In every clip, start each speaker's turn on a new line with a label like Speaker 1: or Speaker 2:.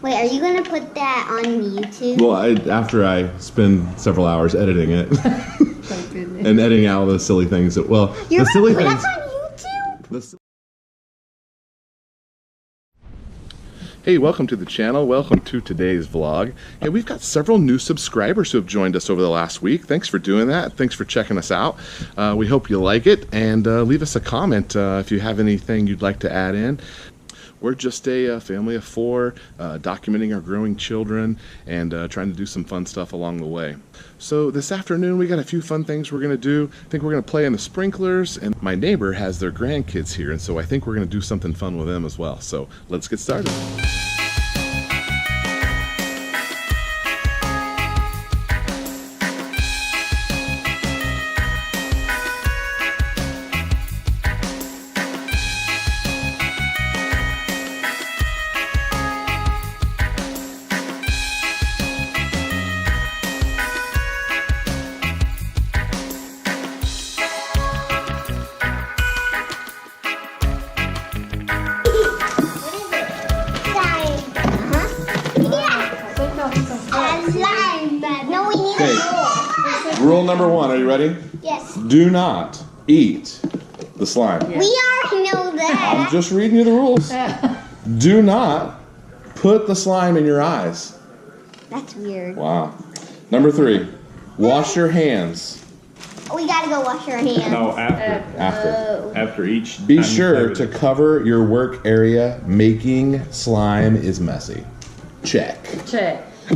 Speaker 1: Wait, are you gonna put that on YouTube?
Speaker 2: Well, after I spend several hours editing it and editing out the silly things. That's on YouTube. Hey, welcome to the channel. Welcome to today's vlog. Hey, we've got several new subscribers who have joined us over the last week. Thanks for doing that. Thanks for checking us out. We hope you like it, and leave us a comment if you have anything you'd like to add in. We're just a family of 4, documenting our growing children and trying to do some fun stuff along the way. So this afternoon we got a few fun things we're going to do. I think we're going to play in the sprinklers, and my neighbor has their grandkids here, and so I think we're going to do something fun with them as well. So let's get started. Rule number 1, are you ready?
Speaker 1: Yes.
Speaker 2: Do not eat the slime.
Speaker 1: We already know that.
Speaker 2: I'm just reading you the rules. Do not put the slime in your eyes.
Speaker 1: That's weird.
Speaker 2: Wow. Number 3, wash your hands.
Speaker 1: We gotta go wash our hands.
Speaker 3: No, after each.
Speaker 2: Be sure to cover your work area. Making slime is messy. Check.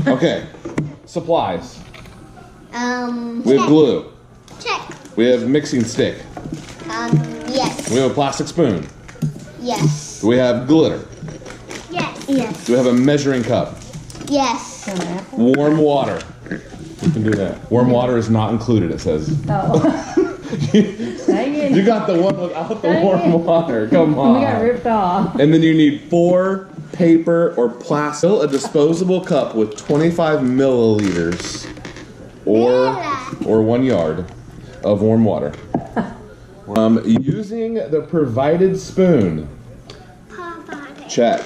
Speaker 2: Okay. Supplies. We have glue.
Speaker 1: Check.
Speaker 2: We have mixing stick.
Speaker 1: Yes.
Speaker 2: We have a plastic spoon.
Speaker 1: Yes.
Speaker 2: We have glitter.
Speaker 1: Yes. Yes.
Speaker 2: Do we have a measuring cup?
Speaker 1: Yes.
Speaker 2: Warm water. You can do that. Warm water is not included, it says.
Speaker 4: Oh.
Speaker 2: You got the one without the warm water. Come on.
Speaker 4: We got ripped off.
Speaker 2: And then you need 4 paper or plastic. Fill a disposable cup with 25 milliliters or 1 yard of warm water. Using the provided spoon. Check.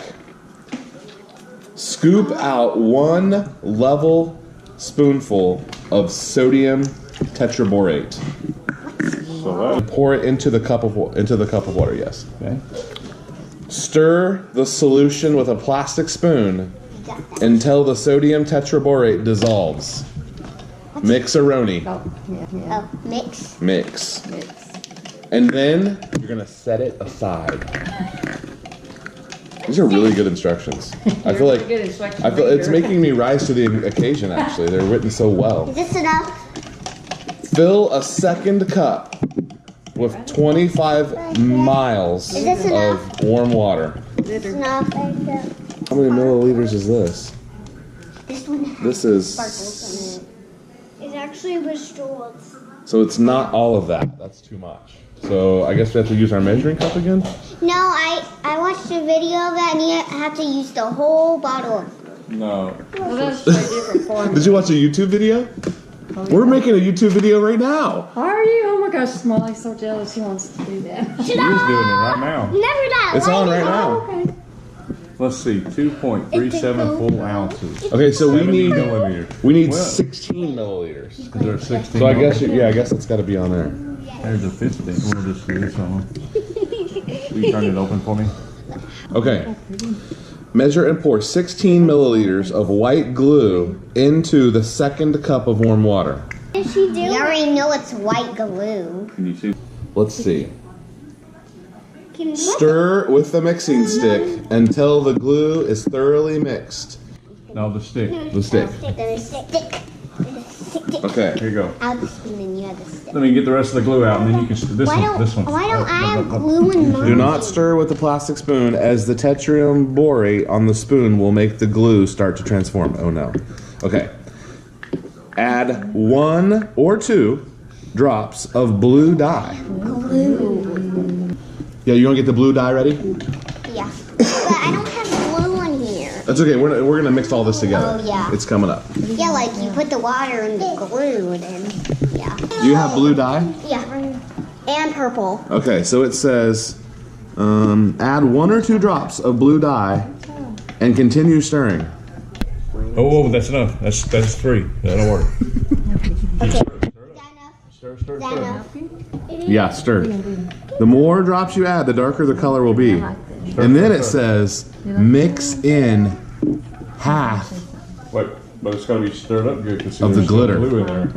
Speaker 2: Scoop out 1 level spoonful of sodium tetraborate.
Speaker 3: So
Speaker 2: pour it into the cup of water. Yes.
Speaker 3: Okay.
Speaker 2: Stir the solution with a plastic spoon until the sodium tetraborate dissolves. Mix-a-roni. Mix. And then you're gonna set it aside. These are really good instructions. I feel it's making me rise to the occasion. Actually, they're written so well.
Speaker 1: Is this enough?
Speaker 2: Fill a second cup with 25 miles of warm water.
Speaker 1: Is this enough?
Speaker 2: How many milliliters is this?
Speaker 1: This one.
Speaker 2: This is.
Speaker 1: Sparkles in it. It actually was straws.
Speaker 2: So it's not all of that. That's too much. So I guess we have to use our measuring cup again?
Speaker 1: No, I watched a video of that, and you have to use the whole bottle.
Speaker 3: No.
Speaker 4: Well, that's a different form.
Speaker 2: Did you watch a YouTube video? We're making a YouTube video right now.
Speaker 4: Are you? Oh my gosh, Smiley's so jealous he wants to do that.
Speaker 3: She's doing it right now.
Speaker 1: Never that.
Speaker 2: It's on right now.
Speaker 4: Okay.
Speaker 3: Let's see, 2.37 full ounces.
Speaker 2: Okay, so we
Speaker 3: 70
Speaker 2: need
Speaker 3: milliliters.
Speaker 2: 16 milliliters.
Speaker 3: Is there 16?
Speaker 2: So I guess I guess it's got to be on there.
Speaker 3: There's a 15. We'll just do this on. Will you turn it open for me?
Speaker 2: Okay. Measure and pour 16 milliliters of white glue into the second cup of warm water.
Speaker 1: What did she do? You already know it's white glue.
Speaker 3: Can you see?
Speaker 2: Let's see. Stir with the mixing stick until the glue is thoroughly mixed.
Speaker 3: No, the stick.
Speaker 2: The stick.
Speaker 1: Stick.
Speaker 2: Okay.
Speaker 3: Here you go.
Speaker 1: I have the spoon and you have the stick.
Speaker 3: Let me get the rest of the glue out, and then you can. This one.
Speaker 1: Why don't I have glue in mine?
Speaker 2: Do not stir with the plastic spoon, as the tetraborate on the spoon will make the glue start to transform. Oh no. Okay. Add 1 or 2 drops of blue dye.
Speaker 1: Glue.
Speaker 2: Yeah, you want to get the blue dye ready?
Speaker 1: Yeah. But I don't have glue in here.
Speaker 2: That's okay. We're gonna mix all this together.
Speaker 1: Oh, yeah.
Speaker 2: It's coming up.
Speaker 1: Yeah, like you put the water in the glue and then, yeah.
Speaker 2: Do you have blue dye?
Speaker 1: Yeah. And purple.
Speaker 2: Okay, so it says add 1 or 2 drops of blue dye And continue stirring.
Speaker 3: Oh, that's enough. That's 3. That'll work. Stir, stir, stir.
Speaker 2: Yeah, stir. The more drops you add, the darker the color will be. And then it says mix in half.
Speaker 3: Wait, but it's got to be stirred up good.
Speaker 2: Of the glitter.
Speaker 3: Glue in there.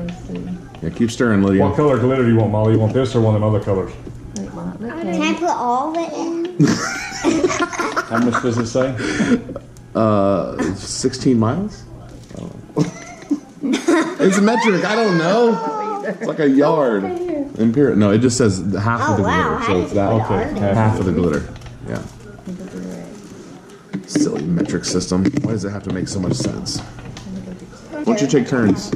Speaker 2: Yeah, keep stirring, Lydia.
Speaker 3: What color glitter do you want, Molly? You want this or one of them other colors?
Speaker 1: Can I put all of it in?
Speaker 3: How much does it say?
Speaker 2: 16 miles? It's metric, I don't know. It's like a yard. Imperial. No, it just says half of the glitter. So it's that.
Speaker 3: Okay,
Speaker 2: Half of the glitter. Yeah. Silly metric system. Why does it have to make so much sense? Why don't you take turns?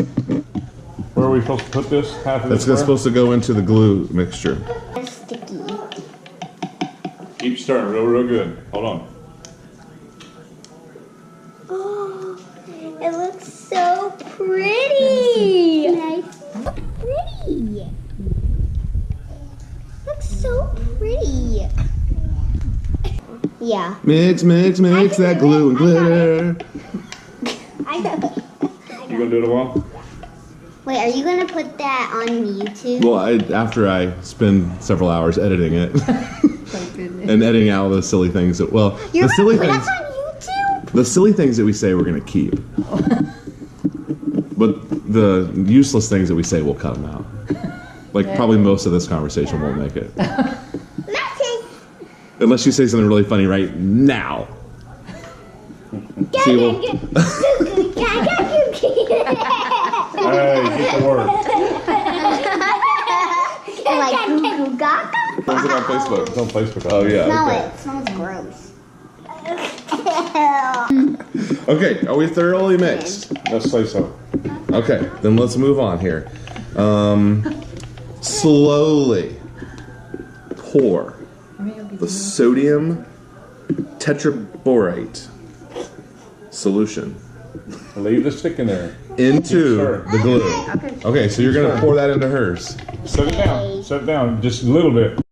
Speaker 3: Where are we supposed to put this? Half of
Speaker 2: That's
Speaker 3: this
Speaker 2: supposed to go into the glue mixture.
Speaker 1: It's sticky.
Speaker 3: Keep stirring real good. Hold on.
Speaker 1: Oh, it looks so pretty. Nice. Pretty. Looks so pretty. Yeah.
Speaker 2: Mix that glue and glitter.
Speaker 1: I know.
Speaker 3: You gonna do it a while?
Speaker 1: Wait, are you gonna put that on YouTube?
Speaker 2: Well, after I spend several hours editing it and editing out the silly things that, well,
Speaker 1: You're
Speaker 2: the silly
Speaker 1: gonna put
Speaker 2: things,
Speaker 1: that on YouTube?
Speaker 2: the silly things that we say we're gonna keep, but the useless things that we say we'll cut them out. Like probably most of this conversation won't make it,
Speaker 1: Nothing.
Speaker 2: unless you say something really funny right now. See, well,
Speaker 3: Hey, get to work.
Speaker 1: Like goo goo gaga?
Speaker 2: post it on Facebook.
Speaker 3: It's on Facebook.
Speaker 2: Oh yeah.
Speaker 1: Smell
Speaker 2: Okay.
Speaker 1: it. It smells gross.
Speaker 2: Okay. Are we thoroughly mixed?
Speaker 3: Let's say so.
Speaker 2: Okay. Then let's move on here. Slowly pour the sodium tetraborate solution
Speaker 3: Leave the stick in there.
Speaker 2: into
Speaker 3: Sure.
Speaker 2: the glue. Okay, so you're gonna pour that into hers.
Speaker 3: Set it down. Set it down. Just a little bit.